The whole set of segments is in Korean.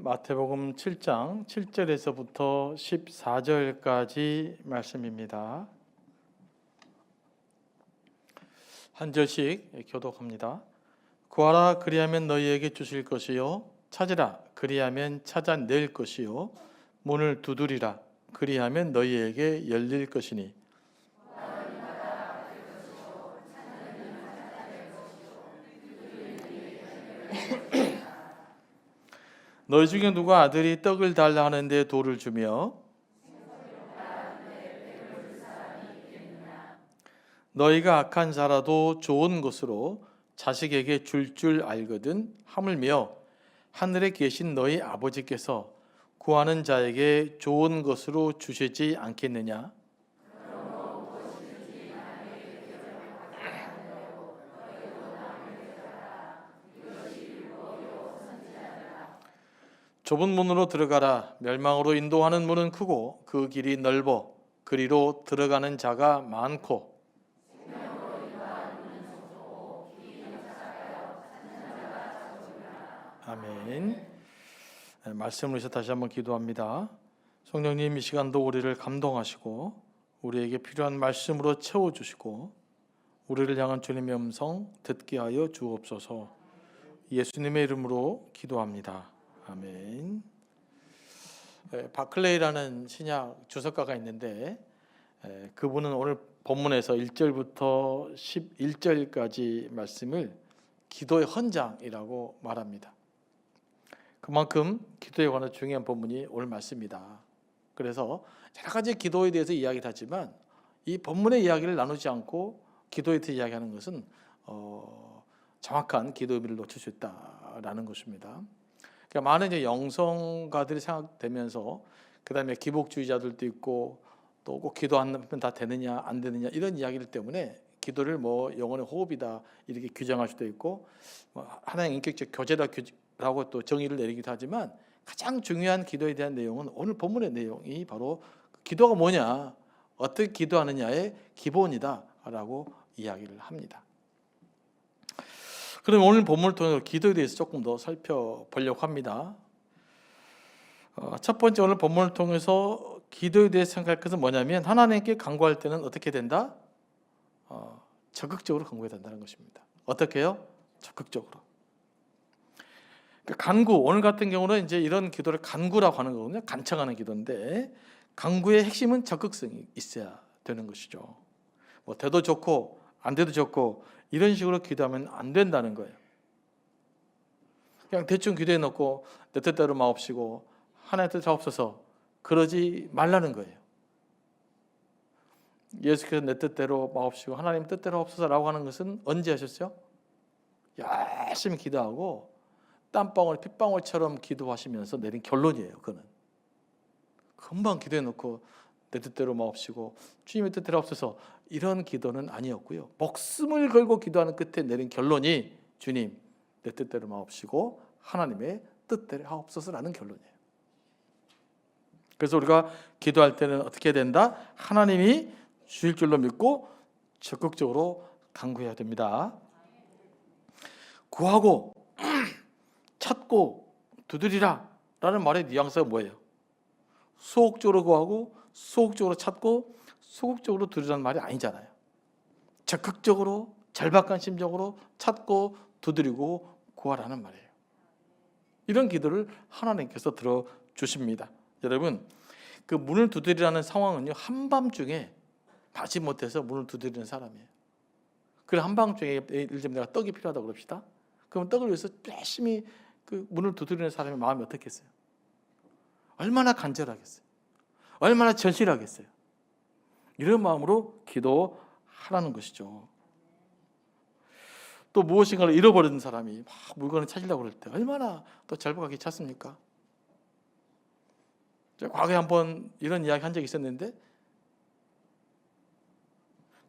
마태복음 7장 7절에서부터 14절까지 말씀입니다. 한 절씩 교독합니다. 구하라 그리하면 너희에게 주실 것이요 찾으라 그리하면 찾아낼 것이요 문을 두드리라 그리하면 너희에게 열릴 것이니 너희 중에 누가 아들이 떡을 달라 하는데 돌을 주며 너희가 악한 자라도 좋은 것으로 자식에게 줄 알거든 하물며 하늘에 계신 너희 아버지께서 구하는 자에게 좋은 것으로 주시지 않겠느냐. 좁은 문으로 들어가라. 멸망으로 인도하는 문은 크고 그 길이 넓어 그리로 들어가는 자가 많고 아멘. 말씀을 위해서 다시 한번 기도합니다. 성령님 이 시간도 우리를 감동하시고 우리에게 필요한 말씀으로 채워주시고 우리를 향한 주님의 음성 듣게 하여 주옵소서. 예수님의 이름으로 기도합니다. 아멘. 바클레이라는 신약 주석가가 있는데 그분은 오늘 본문에서 1절부터 11절까지 말씀을 기도의 헌장이라고 말합니다. 그만큼 기도에 관한 중요한 본문이 오늘 말씀입니다. 그래서 여러 가지 기도에 대해서 이야기를 하지만 이 본문의 이야기를 나누지 않고 기도에 대해서 이야기하는 것은 정확한 기도 의미를 놓칠 수 있다라는 것입니다. 그러니까 많은 이제 영성가들이 생각되면서 그 다음에 기복주의자들도 있고 또 꼭 기도 안 하면 다 되느냐 안 되느냐 이런 이야기들 때문에 기도를 영혼의 호흡이다 이렇게 규정할 수도 있고 하나의 인격적 교제라고 또 정의를 내리기도 하지만 가장 중요한 기도에 대한 내용은 오늘 본문의 내용이 바로 기도가 뭐냐 어떻게 기도하느냐의 기본이다라고 이야기를 합니다. 그럼 오늘 본문을 통해서 기도에 대해서 조금 더 살펴보려고 합니다. 첫 번째 오늘 본문을 통해서 기도에 대해서 생각할 것은 뭐냐면 하나님께 간구할 때는 어떻게 된다? 적극적으로 간구해야 된다는 것입니다. 어떻게 해요? 적극적으로. 간구, 오늘 같은 경우는 이제 이런 기도를 간구라고 하는 거거든요. 간청하는 기도인데 간구의 핵심은 적극성이 있어야 되는 것이죠. 돼도 좋고 안 돼도 좋고 이런 식으로 기도하면 안 된다는 거예요. 그냥 대충 기도해 놓고 내 뜻대로 마옵시고 하나님의 뜻 하옵소서 그러지 말라는 거예요. 예수께서 내 뜻대로 마옵시고 하나님 뜻대로 하옵소서라고 하는 것은 언제 하셨어요? 열심히 기도하고 땀방울 핏방울처럼 기도하시면서 내린 결론이에요. 그는 금방 기도해 놓고 내 뜻대로 마옵시고 주님의 뜻대로 하옵소서 이런 기도는 아니었고요. 목숨을 걸고 기도하는 끝에 내린 결론이 주님 내 뜻대로 마옵시고 하나님의 뜻대로 하옵소서라는 결론이에요. 그래서 우리가 기도할 때는 어떻게 해야 된다? 하나님이 주실 줄로 믿고 적극적으로 간구해야 됩니다. 구하고 찾고 두드리라 라는 말의 뉘앙스가 뭐예요? 소극적으로 구하고 소극적으로 찾고 소극적으로 두드리라는 말이 아니잖아요. 적극적으로 절박한 심정으로 찾고 두드리고 구하라는 말이에요. 이런 기도를 하나님께서 들어주십니다. 여러분 그 문을 두드리라는 상황은요 한밤중에 마지 못해서 문을 두드리는 사람이에요. 그래 한밤중에 예를 들면 내가 떡이 필요하다고 그럽시다. 그럼 떡을 위해서 열심히 그 문을 두드리는 사람의 마음이 어떻겠어요? 얼마나 간절하겠어요? 얼마나 절실하겠어요? 이런 마음으로 기도하라는 것이죠. 또 무엇인가를 잃어버리는 사람이 막 물건을 찾으려고 그럴 때 얼마나 또 절박하게 찾습니까? 제가 과거에 한번 이런 이야기 한 적이 있었는데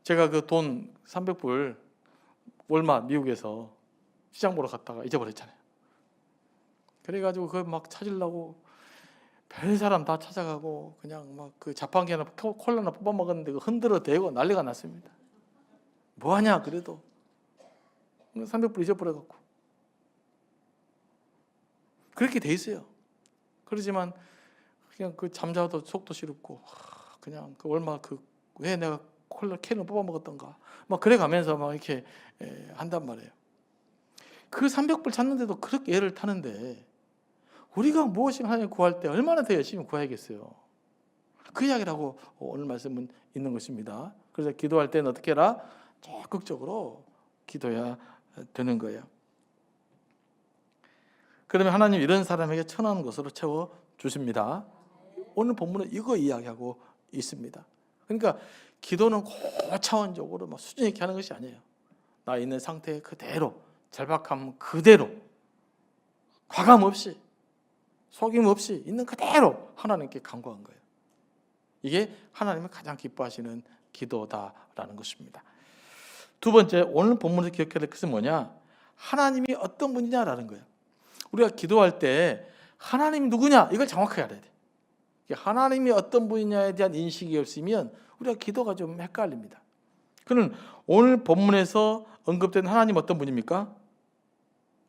제가 그 돈 300불 월마 미국에서 시장 보러 갔다가 잊어버렸잖아요. 그래가지고 그걸 막 찾으려고 별 사람 다 찾아가고 그냥 막 그 자판기나 콜라나 뽑아 먹었는데 흔들어 대고 난리가 났습니다. 뭐하냐 그래도 300불 잊어버려갖고 그렇게 돼 있어요. 그러지만 그냥 그 잠자도 속도 시렵고 그냥 그 얼마 왜 내가 콜라 캔을 뽑아 먹었던가 막 그래 가면서 막 이렇게 한단 말이에요. 그 300불 찾는데도 그렇게 애를 타는데 우리가 무엇인가 하나님 구할 때 얼마나 더 열심히 구해야겠어요. 그 이야기라고 오늘 말씀은 있는 것입니다. 그래서 기도할 때는 어떻게 해라? 적극적으로 기도해야 되는 거예요. 그러면 하나님 이런 사람에게 천한 것으로 채워주십니다. 오늘 본문은 이거 이야기하고 있습니다. 그러니까 기도는 고차원적으로 막 수준 있게 하는 것이 아니에요. 나 있는 상태 그대로, 절박함 그대로, 과감 없이, 속임 없이 있는 그대로 하나님께 간구한 거예요. 이게 하나님이 가장 기뻐하시는 기도다라는 것입니다. 두 번째, 오늘 본문에서 기억해야 될 것은 뭐냐? 하나님이 어떤 분이냐라는 거예요. 우리가 기도할 때 하나님이 누구냐? 이걸 정확하게 알아야 돼. 하나님이 어떤 분이냐에 대한 인식이 없으면 우리가 기도가 좀 헷갈립니다. 그는 오늘 본문에서 언급된 하나님 어떤 분입니까?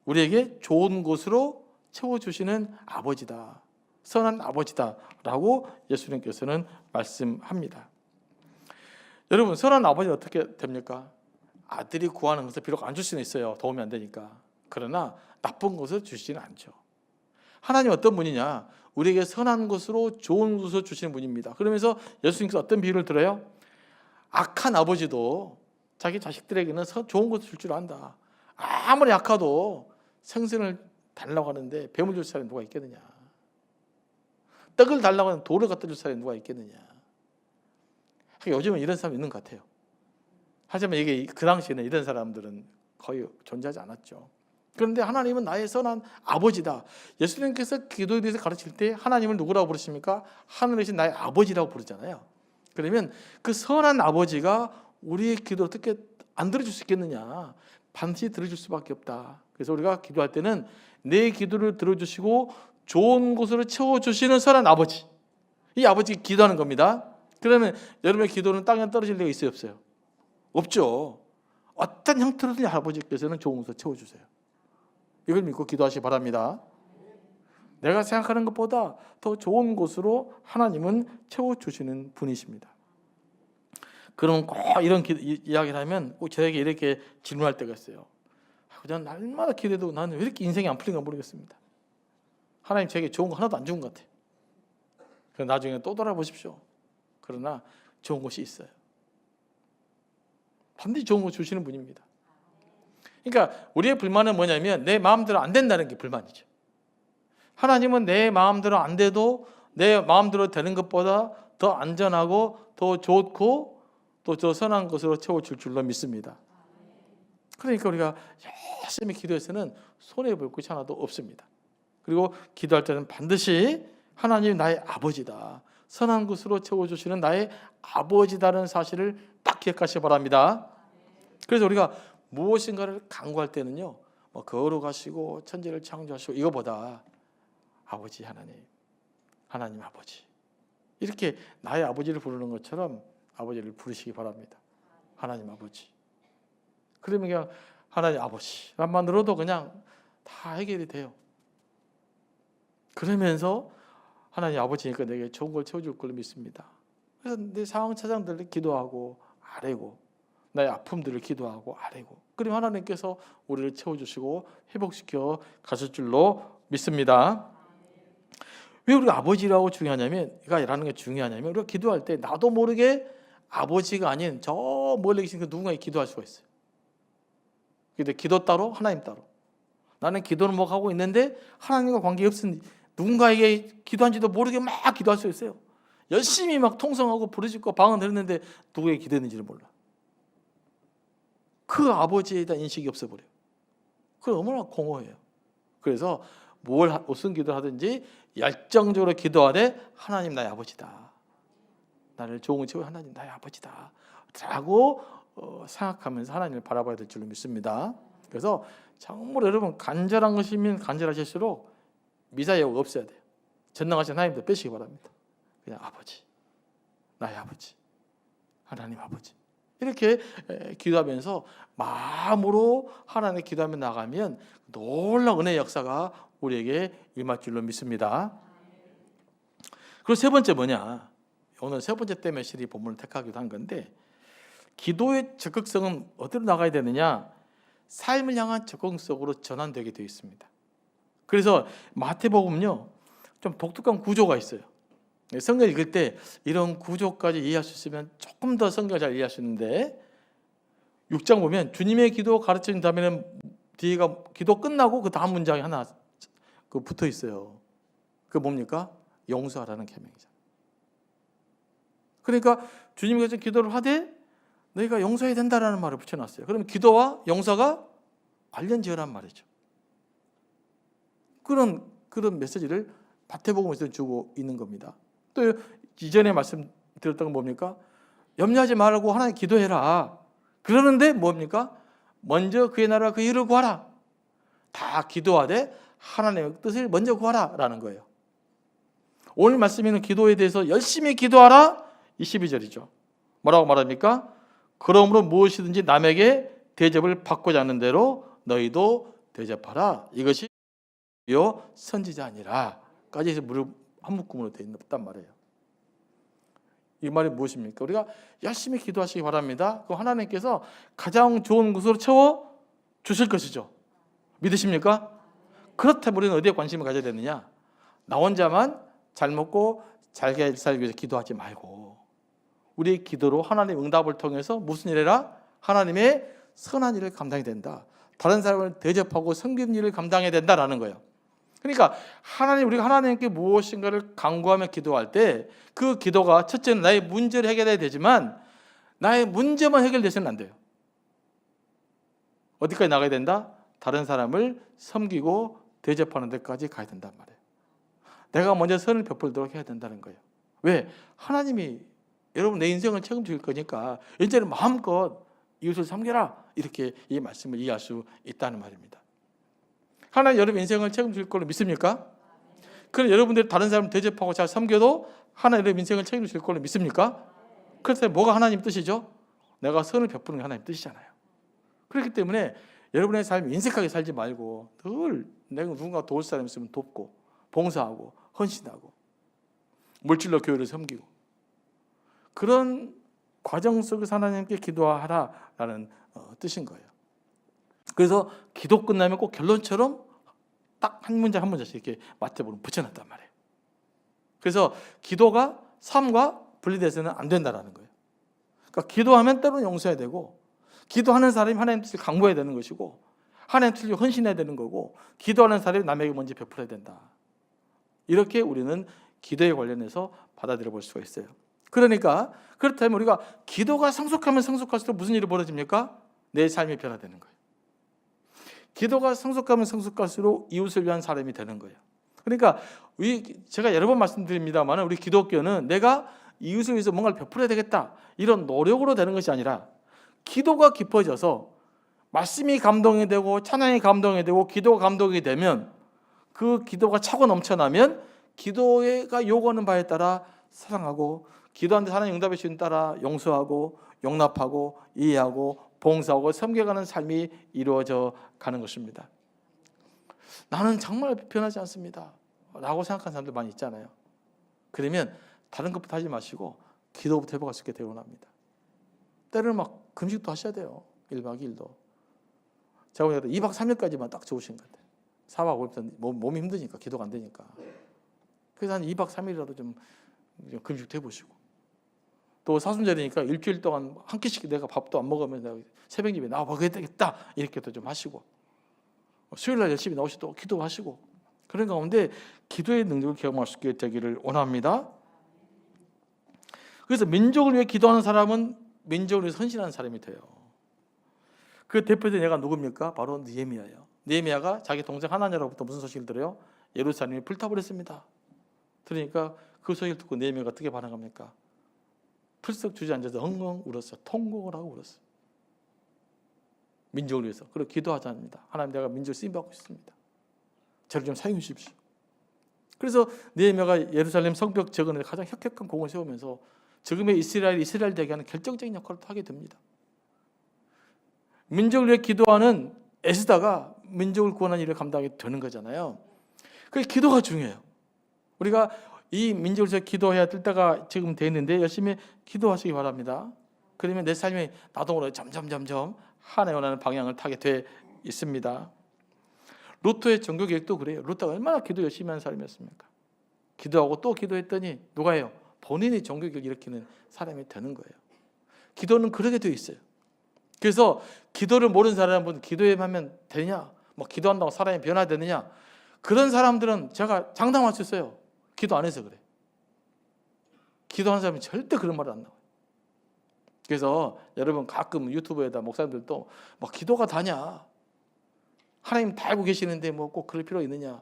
우리에게 좋은 곳으로 채워주시는 아버지다. 선한 아버지다라고 예수님께서는 말씀합니다. 여러분, 선한 아버지는 어떻게 됩니까? 아들이 구하는 것을 비록 안 줄 수는 있어요. 도움이 안 되니까. 그러나 나쁜 것을 주시지는 않죠. 하나님 어떤 분이냐? 우리에게 선한 것으로 좋은 것을 주시는 분입니다. 그러면서 예수님께서 어떤 비유를 들어요? 악한 아버지도 자기 자식들에게는 좋은 것을 줄 줄 안다. 아무리 약하도 생선을 달라고 하는데 뱀을 줄 사람이 누가 있겠느냐? 떡을 달라고 하는 돌을 갖다 줄 사람이 누가 있겠느냐? 요즘은 이런 사람이 있는 것 같아요. 하지만 이게 그 당시에는 이런 사람들은 거의 존재하지 않았죠. 그런데 하나님은 나의 선한 아버지다. 예수님께서 기도에 대해서 가르칠 때 하나님을 누구라고 부르십니까? 하늘이신 나의 아버지라고 부르잖아요. 그러면 그 선한 아버지가 우리의 기도를 어떻게 안 들어줄 수 있겠느냐? 반드시 들어줄 수밖에 없다. 그래서 우리가 기도할 때는 내 기도를 들어주시고 좋은 곳으로 채워주시는 선한 아버지, 이 아버지가 기도하는 겁니다. 그러면 여러분의 기도는 땅에 떨어질 리가 있어요, 없어요? 없죠. 어떤 형태로든 아버지께서는 좋은 곳으로 채워주세요. 이걸 믿고 기도하시기 바랍니다. 내가 생각하는 것보다 더 좋은 곳으로 하나님은 채워주시는 분이십니다. 그럼 꼭 이런 이야기를 하면 꼭 저에게 이렇게 질문할 때가 있어요. 그냥 날마다 기도해도 나는 왜 이렇게 인생이 안 풀린가 모르겠습니다. 하나님 저에게 좋은 거 하나도 안 준 것 같아요. 그래서 나중에 또 돌아보십시오. 그러나 좋은 것이 있어요. 반드시 좋은 거 주시는 분입니다. 그러니까 우리의 불만은 뭐냐면 내 마음대로 안 된다는 게 불만이죠. 하나님은 내 마음대로 안 돼도 내 마음대로 되는 것보다 더 안전하고 더 좋고 또 더 선한 것으로 채워줄 줄로 믿습니다. 그러니까 우리가 열심히 기도해서는 손해볼 것이 하나도 없습니다. 그리고 기도할 때는 반드시 하나님이 나의 아버지다. 선한 것으로 채워주시는 나의 아버지다라는 사실을 딱 기억하시기 바랍니다. 그래서 우리가 무엇인가를 간구할 때는요, 거룩하시고 천지를 창조하시고 이거보다 아버지 하나님 아버지, 이렇게 나의 아버지를 부르는 것처럼 아버지를 부르시기 바랍니다. 하나님 아버지. 그러면 그냥 하나님 아버지만 들어도 그냥 다 해결이 돼요. 그러면서 하나님 아버지니까 내게 좋은 걸 채워줄 걸로 믿습니다. 그래서 내 상황 차장들을 기도하고 아뢰고 나의 아픔들을 기도하고 아뢰고 그리고 하나님께서 우리를 채워주시고 회복시켜 가실 줄로 믿습니다. 왜 우리가 아버지라고 중요하냐면 이라는 게 중요하냐면 우리가 기도할 때 나도 모르게 아버지가 아닌 저 멀리 계신 그 누군가에 기도할 수가 있어요. 근데 기도 따로 하나님 따로. 나는 기도를 막 하고 있는데 하나님과 관계없은 누군가에게 기도한지도 모르게 막 기도할 수 있어요. 열심히 막 통성하고 부르짖고 방언을 했는데 누구에게 기도했는지를 몰라. 그 아버지에 대한 인식이 없어버려요. 그게 얼마나 공허해요. 그래서 무슨 기도를 하든지 열정적으로 기도하되 하나님 나의 아버지다. 나를 좋은 채워 하나님 나의 아버지다. 라고 생각하면서 하나님을 바라봐야 될 줄로 믿습니다. 그래서 정말 여러분 간절한 것이면 간절하실수록 미사여가 없어야 돼요. 전능하신 하나님도 빼시기 바랍니다. 그냥 아버지, 나의 아버지, 하나님 아버지 이렇게 기도하면서 마음으로 하나님께 기도하며 나가면 놀라운 은혜의 역사가 우리에게 임할 줄로 믿습니다. 그리고 세 번째 뭐냐? 오늘 세 번째 때문에 실이 본문을 택하기도 한 건데, 기도의 적극성은 어디로 나가야 되느냐? 삶을 향한 적극적으로 전환되게 되어 있습니다. 그래서 마태복음은요, 좀 독특한 구조가 있어요. 성경 읽을 때 이런 구조까지 이해할 수 있으면 조금 더 성경을 잘 이해할 수 있는데, 6장 보면 주님의 기도 가르친 다음에는 뒤가 기도 끝나고 그 다음 문장이 하나 붙어 있어요. 그 뭡니까? 용서하라는 계명이죠. 그러니까 주님께서 기도를 하되 너희가 용서해야 된다라는 말을 붙여놨어요. 그러면 기도와 용서가 관련 지어란 말이죠. 그런 메시지를 마태복음에서 주고 있는 겁니다. 또 이전에 말씀드렸던 건 뭡니까? 염려하지 말고 하나님 기도해라. 그러는데 뭡니까? 먼저 그의 나라 그 일을 구하라. 다 기도하되 하나님의 뜻을 먼저 구하라라는 거예요. 오늘 말씀에는 기도에 대해서 열심히 기도하라 22절이죠. 뭐라고 말합니까? 그러므로 무엇이든지 남에게 대접을 받고자 하는 대로 너희도 대접하라. 이것이 선지자 아니라 까지 해서 무릎 한 묶음으로 되어 있단 말이에요. 이 말이 무엇입니까? 우리가 열심히 기도하시기 바랍니다. 그럼 하나님께서 가장 좋은 곳으로 채워 주실 것이죠. 믿으십니까? 그렇다면 우리는 어디에 관심을 가져야 되느냐? 나 혼자만 잘 먹고 잘 살기 위해서 기도하지 말고 우리의 기도로 하나님의 응답을 통해서 무슨 일을 해라? 하나님의 선한 일을 감당해야 된다. 다른 사람을 대접하고 섬기는 일을 감당해야 된다라는 거예요. 그러니까 우리가 하나님께 무엇인가를 간구하며 기도할 때 그 기도가 첫째는 나의 문제를 해결해야 되지만 나의 문제만 해결돼서는 안 돼요. 어디까지 나가야 된다? 다른 사람을 섬기고 대접하는 데까지 가야 된단 말이에요. 내가 먼저 선을 베풀도록 해야 된다는 거예요. 왜? 하나님이 여러분 내 인생을 책임질 거니까 이제는 마음껏 이웃을 섬겨라. 이렇게 이 말씀을 이해할 수 있다는 말입니다. 하나님 여러분 인생을 책임질 걸로 믿습니까? 그럼 여러분들이 다른 사람을 대접하고 잘 섬겨도 하나님 여러분 인생을 책임질 걸로 믿습니까? 그래서 뭐가 하나님 뜻이죠? 내가 선을 베푸는 게 하나님 뜻이잖아요. 그렇기 때문에 여러분의 삶이 인색하게 살지 말고 늘 내가 누군가 도울 사람 있으면 돕고 봉사하고 헌신하고 물질로 교회를 섬기고 그런 과정 속에서 하나님께 기도하라라는 뜻인 거예요. 그래서 기도 끝나면 꼭 결론처럼 딱 한 문장 한 문장씩 이렇게 마태복음 붙여놨단 말이에요. 그래서 기도가 삶과 분리돼서는 안 된다라는 거예요. 그러니까 기도하면 때로는 용서해야 되고 기도하는 사람이 하나님 뜻을 강구해야 되는 것이고 하나님 뜻을 헌신해야 되는 거고 기도하는 사람이 남에게 먼저 베풀어야 된다. 이렇게 우리는 기도에 관련해서 받아들여 볼 수가 있어요. 그러니까 그렇다면 우리가 기도가 성숙하면 성숙할수록 무슨 일이 벌어집니까? 내 삶이 변화되는 거예요. 기도가 성숙하면 성숙할수록 이웃을 위한 사람이 되는 거예요. 그러니까 제가 여러 번 말씀드립니다만 우리 기독교는 내가 이웃을 위해서 뭔가를 베풀어야 되겠다 이런 노력으로 되는 것이 아니라 기도가 깊어져서 말씀이 감동이 되고 찬양이 감동이 되고 기도가 감동이 되면 그 기도가 차고 넘쳐나면 기도가 요구하는 바에 따라 사랑하고 기도하는데 하나님 응답의 시간 따라 용서하고 용납하고 이해하고 봉사하고 섬겨가는 삶이 이루어져 가는 것입니다. 나는 정말 변하지 않습니다 라고 생각하는 사람들 많이 있잖아요. 그러면 다른 것부터 하지 마시고 기도부터 해보실 수 있게 되기 원합니다. 때로는 막 금식도 하셔야 돼요. 1박 2일도. 제가 보니까 2박 3일까지만 딱 좋으신 것 같아요. 4박 5일부터 몸이 힘드니까 기도가 안 되니까. 그래서 한 2박 3일이라도 좀 금식도 해보시고 또 사순절이니까 일주일 동안 한 끼씩 내가 밥도 안 먹으면 내가 새벽 예배 나와 먹어야 되겠다 이렇게도 좀 하시고 수요일날 열심히 나오시도 기도하시고 그런 가운데 기도의 능력을 경험할 수 있게 되기를 원합니다. 그래서 민족을 위해 기도하는 사람은 민족을 위해 헌신하는 사람이 돼요. 그 대표된 얘가 누굽니까? 바로 느헤미야예요. 느헤미야가 자기 동생 하나냐로부터 무슨 소식을 들어요? 예루살렘이 불타버렸습니다. 그러니까 그 소식을 듣고 느헤미야가 어떻게 반응합니까? 풀썩 주저앉아서 엉엉 울었어요. 통곡을 하고 울었어요. 민족을 위해서. 그리고 기도하자입니다. 하나님 내가 민족을 쓰임받고 있습니다. 저를 좀 사용해 주십시오. 그래서 느헤미야가 예루살렘 성벽 재건에 가장 혁혁한 공을 세우면서 지금의 이스라엘 되게 하는 결정적인 역할을 하게 됩니다. 민족을 위해 기도하는 에스더가 민족을 구원하는 일을 감당하게 되는 거잖아요. 그 기도가 중요해요. 우리가 이 민족을 위해서 기도해야 될 때가 지금 돼 있는데 열심히 기도하시기 바랍니다. 그러면 내 삶이 나도 모르게 점점 하나님 원하는 방향을 타게 돼 있습니다. 루터의 종교 계획도 그래요. 루터가 얼마나 기도 열심히 하는 사람이었습니까? 기도하고 또 기도했더니 누가 해요? 본인이 종교 계획을 일으키는 사람이 되는 거예요. 기도는 그렇게 되어 있어요. 그래서 기도를 모르는 사람은 기도하면 되냐? 뭐 기도한다고 사람이 변화되느냐? 그런 사람들은 제가 장담할 수 있어요. 기도 안 해서 그래. 기도하는 사람이 절대 그런 말을 안 나와요. 그래서 여러분 가끔 유튜브에다 목사님들도 뭐 기도가 다냐? 하나님 다 알고 계시는데 뭐 꼭 그럴 필요 있느냐?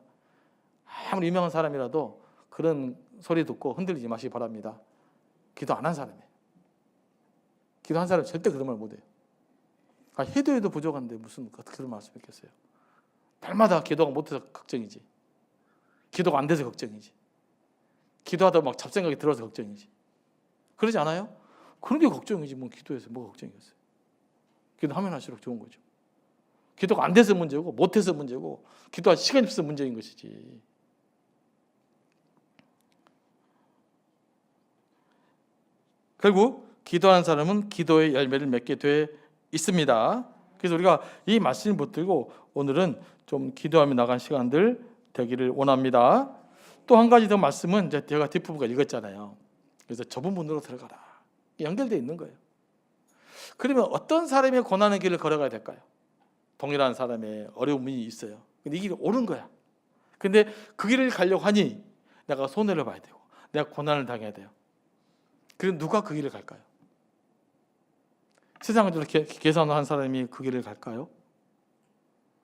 아무리 유명한 사람이라도 그런 소리 듣고 흔들리지 마시기 바랍니다. 기도 안 한 사람이에요. 기도한 사람은 절대 그런 말 못해요. 해도 부족한데 무슨 그런 말씀 있겠어요. 날마다 기도가 못해서 걱정이지. 기도가 안 돼서 걱정이지. 기도하다 막 잡생각이 들어서 걱정이지. 그러지 않아요? 그런 게 걱정이지. 뭐 기도해서 뭐가 걱정이겠어요. 기도하면 할수록 좋은 거죠. 기도가 안 돼서 문제고 못해서 문제고 기도할 시간이 없어서 문제인 것이지. 결국 기도하는 사람은 기도의 열매를 맺게 돼 있습니다. 그래서 우리가 이 말씀을 붙들고 오늘은 좀 기도하며 나간 시간들 되기를 원합니다. 또 한 가지 더 말씀은 이제 제가 뒷부분과 읽었잖아요. 그래서 좁은 문으로 들어가라. 연결되어 있는 거예요. 그러면 어떤 사람의 고난의 길을 걸어가야 될까요? 동일한 사람의 어려운 문이 있어요. 근데 이 길이 옳은 거야. 근데 그 길을 가려고 하니 내가 손해를 봐야 되고 내가 고난을 당해야 돼요. 그럼 누가 그 길을 갈까요? 세상을 이렇게 계산한 사람이 그 길을 갈까요?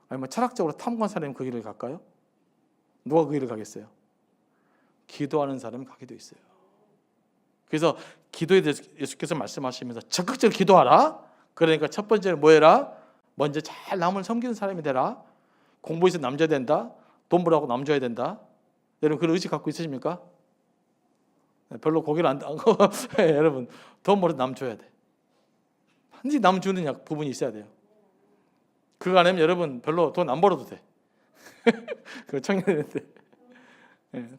아니면 철학적으로 탐구한 사람이 그 길을 갈까요? 누가 그 길을 가겠어요? 기도하는 사람이 가게 돼 있어요. 그래서 기도에 대해서 예수께서 말씀하시면서 적극적으로 기도하라. 그러니까 첫 번째는 뭐 해라? 먼저 잘 남을 섬기는 사람이 되라. 공부해서 남줘야 된다. 돈 벌라고 남줘야 된다. 여러분 그런 의식 갖고 있으십니까? 별로 고개를 안 하고 여러분 돈 벌어서 남줘야 돼. 반드시 남주는 부분이 있어야 돼요. 그거 안 하면 여러분 별로 돈 안 벌어도 돼. 그 청년인데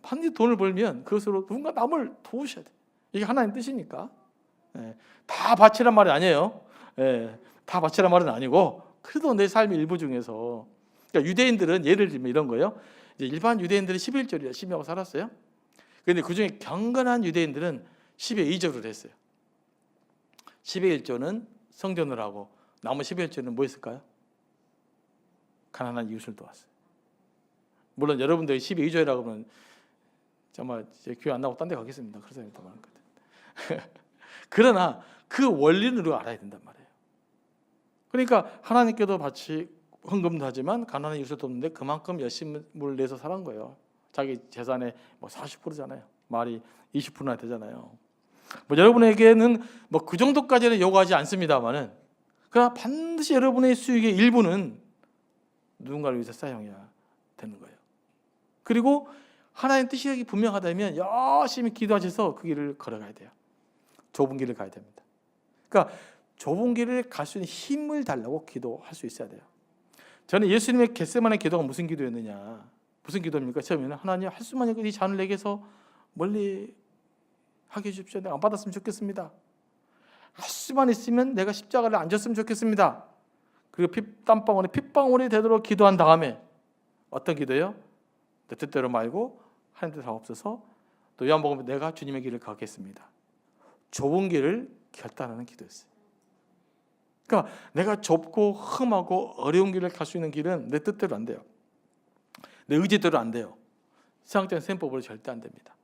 반드시 돈을 벌면 그것으로 누군가 남을 도우셔야 돼. 이게 하나님 뜻이니까. 다 바치란 말이 아니에요. 다 바치란 말은 아니고 그래도 내 삶의 일부 중에서 그러니까 유대인들은 예를 들면 이런 거예요. 이제 일반 유대인들은 11조를 열심히 하고 살았어요. 그런데 그중에 경건한 유대인들은 10의 2조를 했어요. 10의 1조는 성전을 하고 나머지 10의 1조는 뭐 했을까요? 가난한 이웃을 도왔어요. 물론 여러분들이 10의 2조라고 하면 정말 제 교회 안 나오고 딴 데 가겠습니다. 그런 사람이 더 많을 것 같아요. 그러나 그 원리는 우리가 알아야 된단 말이에요. 그러니까 하나님께도 같이 헌금도 하지만 가난한 이웃을 돕는데 그만큼 열심을 내서 살은 거예요. 자기 재산의 뭐 40%잖아요. 말이 20%나 되잖아요. 뭐 여러분에게는 뭐 그 정도까지는 요구하지 않습니다만은 그러나 반드시 여러분의 수익의 일부는 누군가를 위해서 사용해야 되는 거예요. 그리고 하나님 뜻이 분명하다면 열심히 기도하셔서 그 길을 걸어가야 돼요. 좁은 길을 가야 됩니다. 그러니까 좁은 길을 갈 수 있는 힘을 달라고 기도할 수 있어야 돼요. 저는 예수님의 겟세마네 기도가 무슨 기도였느냐? 무슨 기도입니까? 처음에는 하나님 할 수만 있고 이 잔을 내게서 멀리 하게 해주십시오. 내가 안 받았으면 좋겠습니다. 할 수만 있으면 내가 십자가를 안 졌으면 좋겠습니다. 그리고 땀방울이 핏방울이 되도록 기도한 다음에 어떤 기도예요? 내 뜻대로 말고 하나님 뜻 하옵소서. 또 요한복음에 내가 주님의 길을 가겠습니다. 좁은 길을 결단하는 기도였어요. 그러니까 내가 좁고 험하고 어려운 길을 갈 수 있는 길은 내 뜻대로 안 돼요. 내 의지대로 안 돼요. 세상적인 셈법으로 절대 안 됩니다.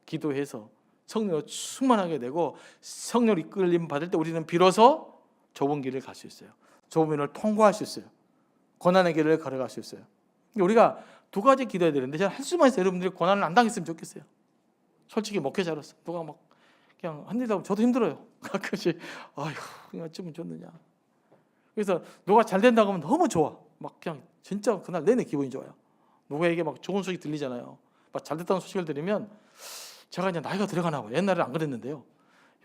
기도해서 성령으로 충만하게 되고 성령 이끌림 받을 때 우리는 비로소 좁은 길을 갈 수 있어요. 좁은 길을 통과할 수 있어요. 고난의 길을 걸어갈 수 있어요. 우리가 두 가지 기도해야 되는데 제가 할 수만 있어요. 여러분들이 고난을 안 당했으면 좋겠어요. 솔직히 목회자로서 누가 막 그냥 흔들다고 저도 힘들어요. 가끔씩 아휴 그냥 어쩌면 좋느냐. 그래서 누가 잘 된다고 하면 너무 좋아. 막 그냥 진짜 그날 내내 기분이 좋아요. 누구에게 막 좋은 소식 들리잖아요. 막 잘 됐다는 소식을 들으면 제가 이제 나이가 들어가나 봐요. 옛날에 안 그랬는데요.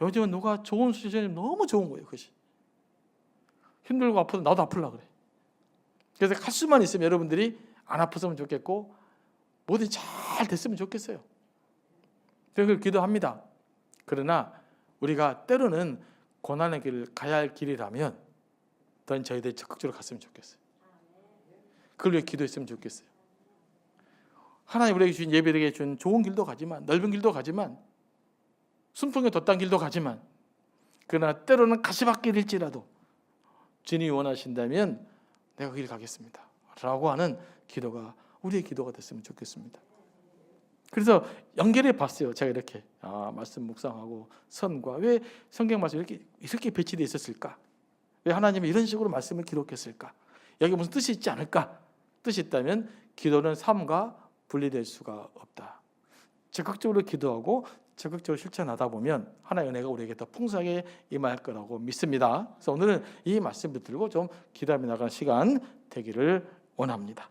요즘은 누가 좋은 소식을 들으면 너무 좋은 거예요. 그것이. 힘들고 아프도 나도 아플라 그래. 그래서 갈 수만 있으면 여러분들이 안 아팠으면 좋겠고 뭐든 잘 됐으면 좋겠어요. 그걸 기도합니다. 그러나 우리가 때로는 고난의 길을 가야 할 길이라면 더 저희들이 적극적으로 갔으면 좋겠어요. 그걸 위해 기도했으면 좋겠어요. 하나님 우리에게 주신, 예배에게 준 좋은 길도 가지만, 넓은 길도 가지만, 순풍에 돛단 길도 가지만, 그러나 때로는 가시밭길일지라도 주님이 원하신다면 내가 그 길 가겠습니다 라고 하는 기도가 우리의 기도가 됐으면 좋겠습니다. 그래서 연결해 봤어요. 제가 이렇게 말씀 묵상하고 선과 왜 성경 말씀이 이렇게 배치되어 있었을까? 왜 하나님이 이런 식으로 말씀을 기록했을까? 여기 무슨 뜻이 있지 않을까? 뜻이 있다면 기도는 삶과 분리될 수가 없다. 적극적으로 기도하고 적극적으로 실천하다 보면 하나의 은혜가 우리에게 더 풍성하게 임할 거라고 믿습니다. 그래서 오늘은 이 말씀 붙들고 좀 기도하며 나가는 시간 되기를 원합니다.